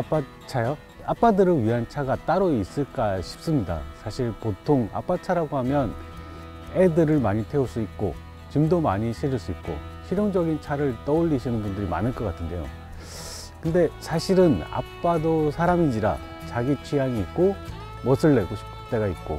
아빠차요? 아빠들을 위한 차가 따로 있을까 싶습니다. 사실 보통 아빠차라고 하면 애들을 많이 태울 수 있고 짐도 많이 실을 수 있고 실용적인 차를 떠올리시는 분들이 많을 것 같은데요. 근데 사실은 아빠도 사람인지라 자기 취향이 있고 멋을 내고 싶을 때가 있고,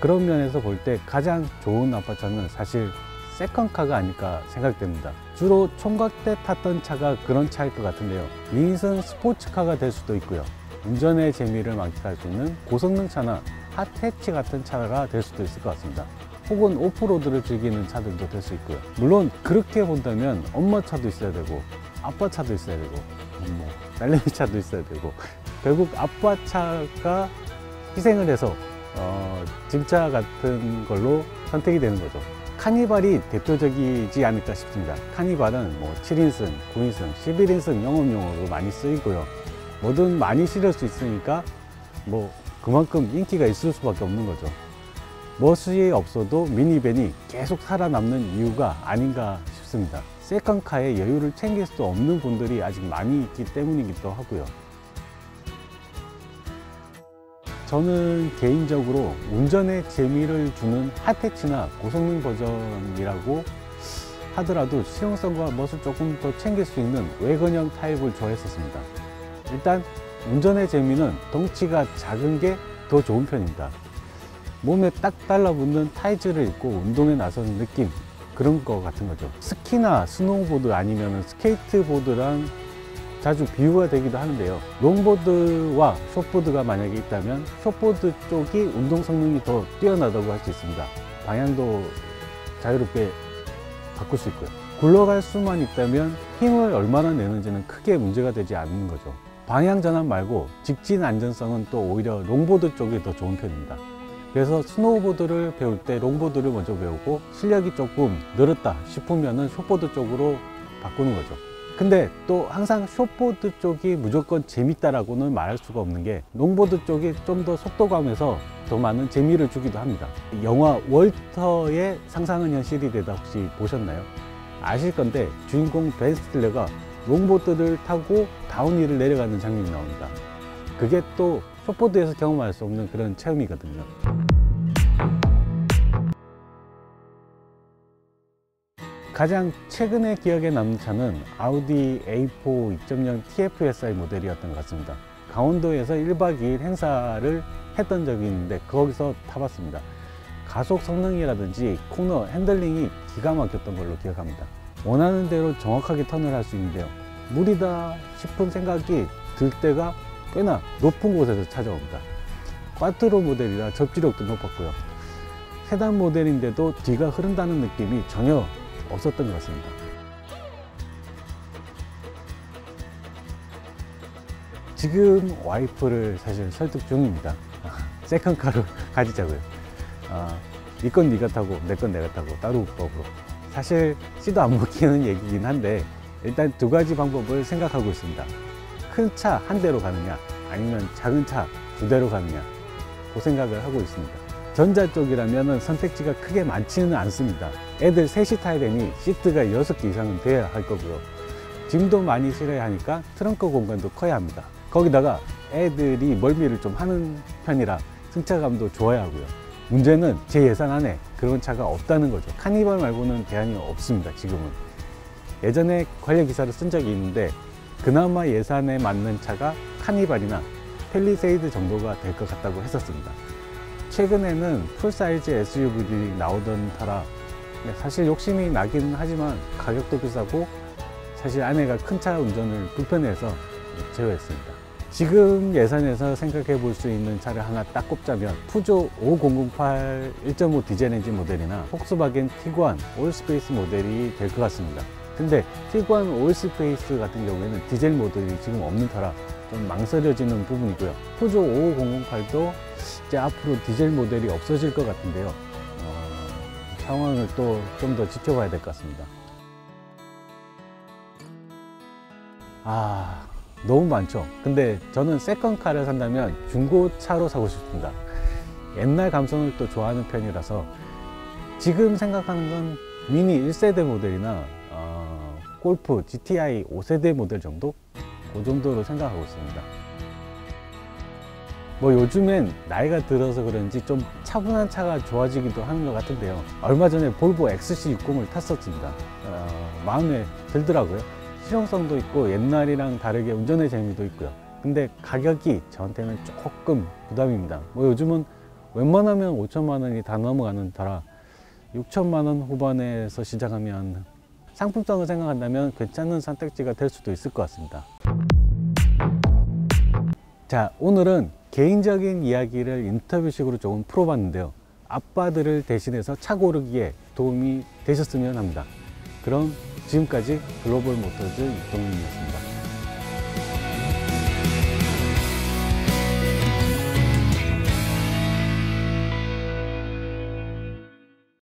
그런 면에서 볼 때 가장 좋은 아빠차는 사실 세컨카가 아닐까 생각됩니다. 주로 총각 때 탔던 차가 그런 차일 것 같은데요. 미니슨 스포츠카가 될 수도 있고요. 운전의 재미를 만끽할 수 있는 고성능차나 핫해치 같은 차가 될 수도 있을 것 같습니다. 혹은 오프로드를 즐기는 차들도 될 수 있고요. 물론 그렇게 본다면 엄마 차도 있어야 되고 아빠 차도 있어야 되고 딸내미 차도 있어야 되고, 결국 아빠 차가 희생을 해서 짐차 같은 걸로 선택이 되는 거죠. 카니발이 대표적이지 않을까 싶습니다. 카니발은 7인승, 9인승, 11인승 영업용으로 많이 쓰이고요. 뭐든 많이 실을 수 있으니까 그만큼 인기가 있을 수밖에 없는 거죠. 멋이 없어도 미니밴이 계속 살아남는 이유가 아닌가 싶습니다. 세컨카의 여유를 챙길 수 없는 분들이 아직 많이 있기 때문이기도 하고요. 저는 개인적으로 운전에 재미를 주는 핫해치나 고성능 버전이라고 하더라도 실용성과 멋을 조금 더 챙길 수 있는 외건형 타입을 좋아했었습니다. 일단 운전의 재미는 덩치가 작은 게 더 좋은 편입니다. 몸에 딱 달라붙는 타이즈를 입고 운동에 나서는 느낌, 그런 거 같은 거죠. 스키나 스노우보드 아니면 스케이트보드랑 자주 비유가 되기도 하는데요. 롱보드와 숏보드가 만약에 있다면 숏보드 쪽이 운동 성능이 더 뛰어나다고 할 수 있습니다. 방향도 자유롭게 바꿀 수 있고요. 굴러갈 수만 있다면 힘을 얼마나 내는지는 크게 문제가 되지 않는 거죠. 방향 전환 말고 직진 안전성은 또 오히려 롱보드 쪽이 더 좋은 편입니다. 그래서 스노우보드를 배울 때 롱보드를 먼저 배우고 실력이 조금 늘었다 싶으면 숏보드 쪽으로 바꾸는 거죠. 근데 또 항상 숏보드 쪽이 무조건 재밌다라고는 말할 수가 없는 게, 롱보드 쪽이 좀 더 속도감에서 더 많은 재미를 주기도 합니다. 영화 월터의 상상은 현실이 되다 혹시 보셨나요? 아실 건데 주인공 벤 스틸러가 롱보드를 타고 다운힐을 내려가는 장면이 나옵니다. 그게 또 숏보드에서 경험할 수 없는 그런 체험이거든요. 가장 최근에 기억에 남는 차는 아우디 A4 2.0 TFSI 모델이었던 것 같습니다. 강원도에서 1박 2일 행사를 했던 적이 있는데 거기서 타봤습니다. 가속 성능이라든지 코너 핸들링이 기가 막혔던 걸로 기억합니다. 원하는 대로 정확하게 턴을 할 수 있는데요. 무리다 싶은 생각이 들 때가 꽤나 높은 곳에서 찾아옵니다. 꽈트로 모델이라 접지력도 높았고요. 세단 모델인데도 뒤가 흐른다는 느낌이 전혀 없었던 것 같습니다. 지금 와이프를 사실 설득 중입니다. 세컨카를 가지자고요. 네 건 네가 타고 내 건 내가 타고 따로법으로. 사실 씨도 안 먹히는 얘기긴 한데 일단 두 가지 방법을 생각하고 있습니다. 큰 차 한 대로 가느냐 아니면 작은 차 두 대로 가느냐, 그 생각을 하고 있습니다. 전자 쪽이라면 선택지가 크게 많지는 않습니다. 애들 셋이 타야 되니 시트가 6개 이상은 돼야 할 거고요. 짐도 많이 실어야 하니까 트렁크 공간도 커야 합니다. 거기다가 애들이 멀미를 좀 하는 편이라 승차감도 좋아야 하고요. 문제는 제 예산 안에 그런 차가 없다는 거죠. 카니발 말고는 대안이 없습니다. 지금은. 예전에 관련 기사를 쓴 적이 있는데 그나마 예산에 맞는 차가 카니발이나 팰리세이드 정도가 될 것 같다고 했었습니다. 최근에는 풀사이즈 SUV들이 나오던 터라 사실 욕심이 나긴 하지만 가격도 비싸고 사실 아내가 큰 차 운전을 불편해해서 제외했습니다. 지금 예산에서 생각해 볼 수 있는 차를 하나 딱 꼽자면 푸조 5008 1.5 디젤 엔진 모델이나 폭스바겐 티구안 올스페이스 모델이 될 것 같습니다. 근데 티구안 올스페이스 같은 경우에는 디젤 모델이 지금 없는 터라 좀 망설여지는 부분이고요. 푸조 55008도 이제 앞으로 디젤 모델이 없어질 것 같은데요. 상황을 또 좀 더 지켜봐야 될 것 같습니다. 너무 많죠. 근데 저는 세컨카를 산다면 중고차로 사고 싶습니다. 옛날 감성을 또 좋아하는 편이라서 지금 생각하는 건 미니 1세대 모델이나 골프 GTI 5세대 모델 정도? 그 정도로 생각하고 있습니다. 뭐 요즘엔 나이가 들어서 그런지 좀 차분한 차가 좋아지기도 하는 것 같은데요. 얼마 전에 볼보 XC60을 탔었습니다. 마음에 들더라고요. 실용성도 있고 옛날이랑 다르게 운전의 재미도 있고요. 근데 가격이 저한테는 조금 부담입니다. 뭐 요즘은 웬만하면 5천만 원이 다 넘어가는 터라 6천만 원 후반에서 시작하면 상품성을 생각한다면 괜찮은 선택지가 될 수도 있을 것 같습니다. 자, 오늘은 개인적인 이야기를 인터뷰식으로 조금 풀어봤는데요. 아빠들을 대신해서 차 고르기에 도움이 되셨으면 합니다. 그럼 지금까지 글로벌 모터즈 이동윤이었습니다.